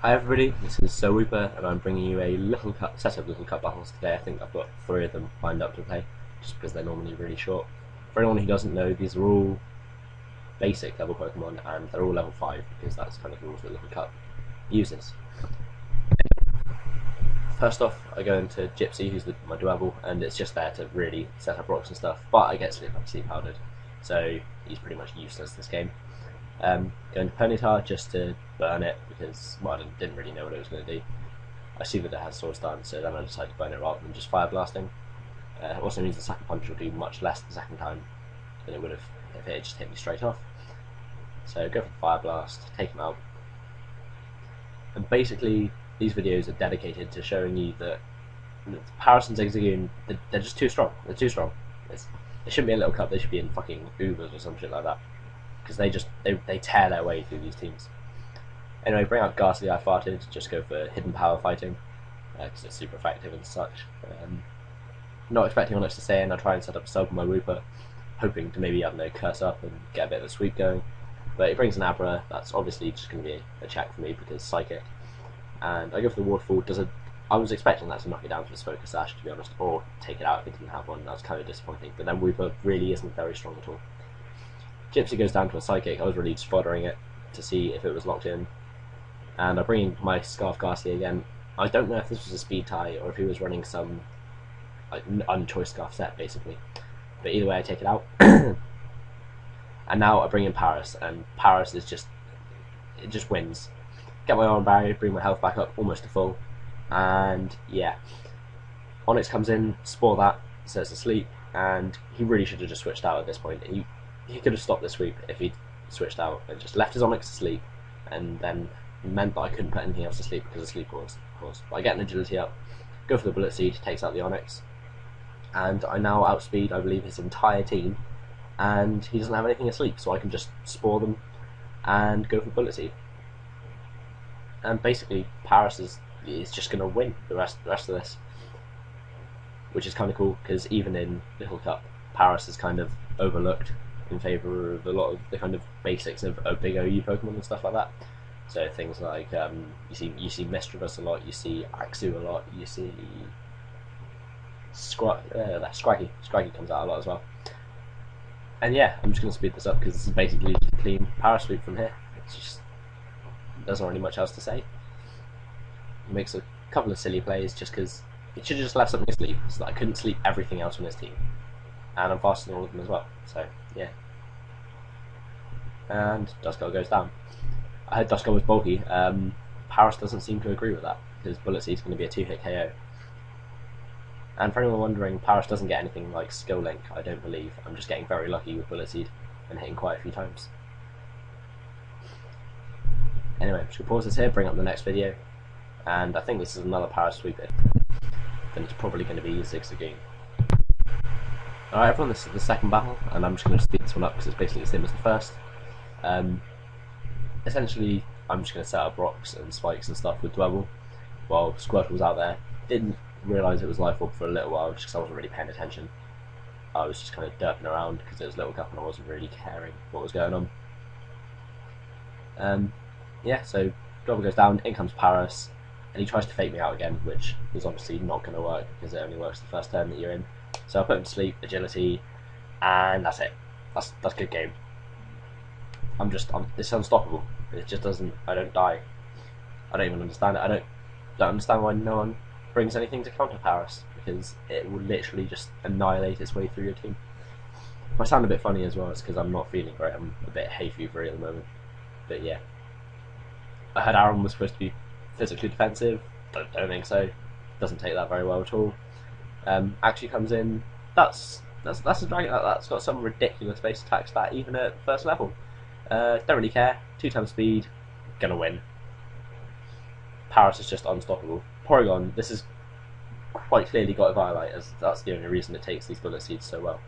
Hi everybody, this is Sir Whooper and I'm bringing you a set of little cup battles today. I think I've got 3 of them lined up to play, just because they're normally really short. For anyone who doesn't know, these are all basic level Pokemon and they're all level 5 because that's kind of the rules that Little Cup uses. First off, I go into Gypsy, who's my Dwebble, and it's just there to really set up rocks and stuff, but I get sleep powdered, so he's pretty much useless this game. Going to Ponyta just to burn it because, well, I didn't really know what it was going to do. I see that it has Sword Stance, so then I decided to burn it rather than just Fire Blasting. It also means the Sucker Punch will do much less the second time than it would have if it had just hit me straight off. So go for Fire Blast, take him out. And basically, these videos are dedicated to showing you that Paris and Zigzagoon, they're just too strong. They're too strong. They shouldn't be in Little Cup, they should be in fucking Ubers or some shit like that. Because they tear their way through these teams. Anyway, bring out Ghastly I Farted, just go for hidden power fighting, because it's super effective and such. Not expecting Onyx to stay in, I'll try and set up a sub with my Wooper, hoping to maybe, I don't know, curse up and get a bit of a sweep going. But it brings an Abra, that's obviously just going to be a check for me because Psychic. And I go for the Waterfall, I was expecting that to knock it down to his Focus Sash, to be honest, or take it out if it didn't have one. That was kind of disappointing, but then Wooper really isn't very strong at all. Gypsy goes down to a Psychic. I was really just foddering it to see if it was locked in. And I bring in my Scarf Ghastly again. I don't know if this was a speed tie or if he was running some like unchoice Scarf set, basically. But either way, I take it out. And now I bring in Paris, and Paris is just wins. Get my arm barrier, bring my health back up almost to full, and yeah. Onyx comes in, Spore that, sets asleep, and he really should have just switched out at this point. He could have stopped the sweep if he'd switched out and just left his Onyx to sleep, and then meant that I couldn't put anything else to sleep because of sleep cause. But I get an agility up, go for the Bullet Seed, takes out the Onyx, and I now outspeed, I believe, his entire team, and he doesn't have anything asleep, so I can just Spore them and go for Bullet Seed. And basically, Paris is just going to win the rest of this, which is kind of cool because even in Little Cup, Paris is kind of overlooked in favour of a lot of the kind of basics of big OU Pokemon and stuff like that. So things like you see Misdreavus a lot, you see Axew a lot, you see Scraggy comes out a lot as well. And yeah, I'm just going to speed this up because this is basically just a clean power sweep from here. It's just, there's not really much else to say. He makes a couple of silly plays just because he should have just left something asleep so that I couldn't sleep everything else on his team. And I'm faster than all of them as well, so yeah. And Duskull goes down. I heard Duskull was bulky. Paris doesn't seem to agree with that because Bullet Seed's going to be a 2-hit KO. And for anyone wondering, Paris doesn't get anything like Skill Link, I don't believe. I'm just getting very lucky with Bullet Seed and hitting quite a few times. Anyway, I'm just going to pause this here, bring up the next video, and I think this is another Paris sweep. Then it's probably going to be Zigzagoon. Alright everyone, this is the second battle, and I'm just going to speed this one up because it's basically the same as the first. Essentially, I'm just going to set up rocks and spikes and stuff with Dwebble, while Squirtle was out there. Didn't realise it was Life Orb for a little while, just because I wasn't really paying attention. I was just kind of derping around because it was Little Cup and I wasn't really caring what was going on. Yeah, so Dwebble goes down, in comes Paris, and he tries to fake me out again, which is obviously not going to work because it only works the first turn that you're in. So I put him to sleep, agility, and that's it. That's a good game. It's unstoppable. It just doesn't. I don't die. I don't even understand it. I don't understand why no one brings anything to counter Paris because it will literally just annihilate its way through your team. If I sound a bit funny as well, it's because I'm not feeling great. I'm a bit hay fevery at the moment. But yeah, I heard Aaron was supposed to be physically defensive. Don't think so. Doesn't take that very well at all. Actually comes in. That's a dragon that's got some ridiculous base attack stat even at first level. Don't really care. 2 times speed, gonna win. Paris is just unstoppable. Porygon, this has quite clearly got a Violite, as that's the only reason it takes these Bullet Seeds so well.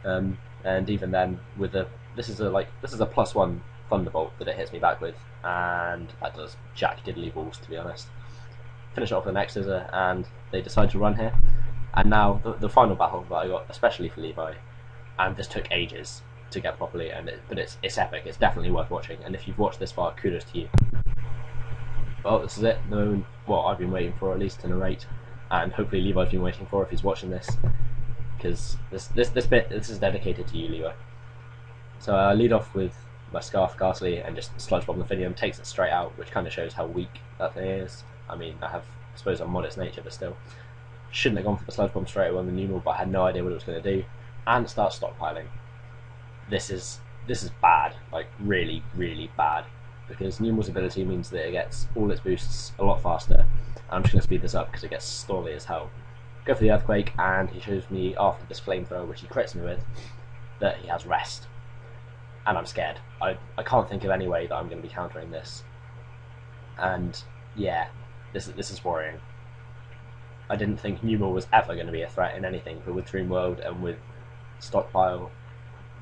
And even then, with this is a +1 Thunderbolt that it hits me back with, and that does jack diddly balls, to be honest. Finish it off with an X-Scissor, and they decide to run here. And now the final battle that I got, especially for Levi, and this took ages to get properly, but it's epic. It's definitely worth watching, and if you've watched this far, kudos to you. Well, this is it. No, what I've been waiting for, at least to narrate, and hopefully Levi's been waiting for if he's watching this, because this is dedicated to you, Levi. So I lead off with my Scarf Ghastly and just Sludge Bomb the Finium, takes it straight out, which kind of shows how weak that thing is. I mean, I suppose I'm modest nature, but still. Shouldn't have gone for the Sludge Bomb straight away on the numeral, but I had no idea what it was going to do. And it starts stockpiling. This is bad, like really, really bad. Because numeral's ability means that it gets all its boosts a lot faster. And I'm just going to speed this up because it gets stally as hell. Go for the Earthquake, and he shows me after this Flamethrower, which he crits me with, that he has Rest. And I'm scared. I can't think of any way that I'm going to be countering this. And yeah, this is worrying. I didn't think numeral was ever going to be a threat in anything, but with Dream World and with Stockpile,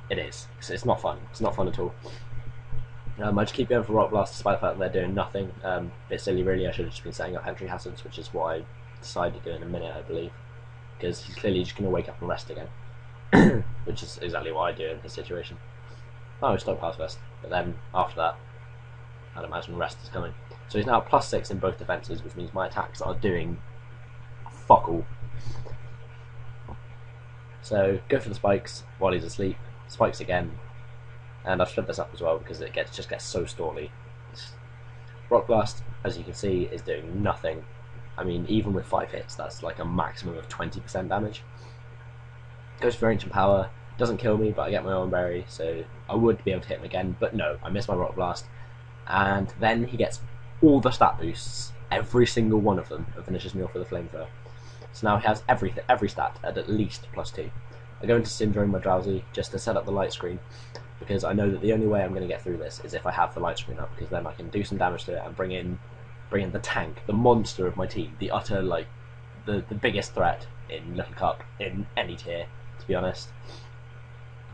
it is. It's not fun. It's not fun at all. I just keep going for Rock Blast despite the fact that they're doing nothing. Bit silly really, I should have just been setting up entry hazards, which is what I decided to do in a minute, I believe. Because he's clearly just going to wake up and rest again. Which is exactly what I do in his situation. Oh, Stockpile's first, but then after that, I'd imagine Rest is coming. So he's now +6 in both defences, which means my attacks are doing fuck all. So go for the spikes while he's asleep, spikes again, and I've split this up as well because it just gets so stally. Rock Blast, as you can see, is doing nothing. I mean, even with 5 hits, that's like a maximum of 20% damage. Goes for Ancient Power, doesn't kill me, but I get my own berry, so I would be able to hit him again, but no, I miss my Rock Blast. And then he gets all the stat boosts, every single one of them, and finishes me off with a Flamethrower. So now he has every stat at least +2. I go into Syndrome my Drowsy just to set up the light screen, because I know that the only way I'm going to get through this is if I have the light screen up, because then I can do some damage to it and bring in the tank, the monster of my team, the utter, like, the biggest threat in Little Cup, in any tier, to be honest.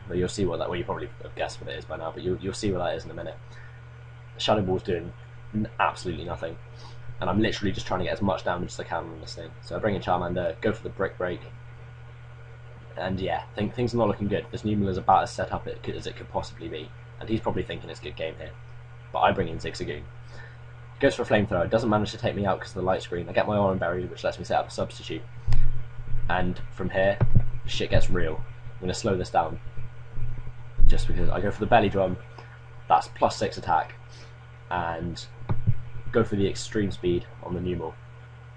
But you'll see what that, well, you probably have guessed what it is by now, but you'll see what that is in a minute. Shadow Ball's doing absolutely nothing, and I'm literally just trying to get as much damage as I can on this thing. So I bring in Charmander, go for the Brick Break, and yeah, things are not looking good. This numeral is about as set up as it could possibly be, and he's probably thinking it's a good game here. But I bring in Zigzagoon. Goes for a Flamethrower, doesn't manage to take me out because of the light screen. I get my Oran Berry, which lets me set up a substitute. And from here, shit gets real. I'm going to slow this down. Just because I go for the Belly Drum, that's +6 attack, and go for the Extreme Speed on the numeral.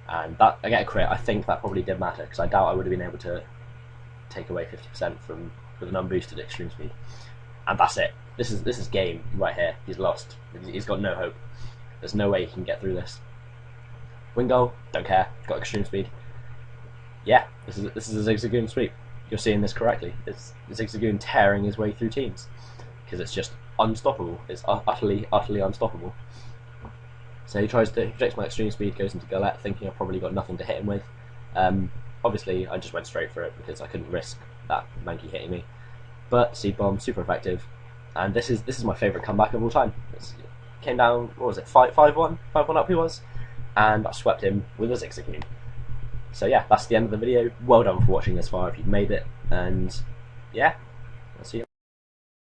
And that I get a crit. I think that probably did matter, because I doubt I would have been able to take away 50% with an unboosted Extreme Speed. And that's it. This is game right here. He's lost. He's got no hope. There's no way he can get through this. Wing Goal, don't care. Got Extreme Speed. Yeah, this is a Zigzagoon sweep. You're seeing this correctly. It's Zigzagoon tearing his way through teams because it's just unstoppable. It's utterly unstoppable. So he rejects my Extreme Speed, goes into Gullet, thinking I've probably got nothing to hit him with. Obviously, I just went straight for it because I couldn't risk that Mankey hitting me. But Seed Bomb, super effective, and this is my favourite comeback of all time. It came down, what was it, 5-1 up he was, and I swept him with a Zigzagoon. So yeah, that's the end of the video. Well done for watching this far if you've made it, and yeah,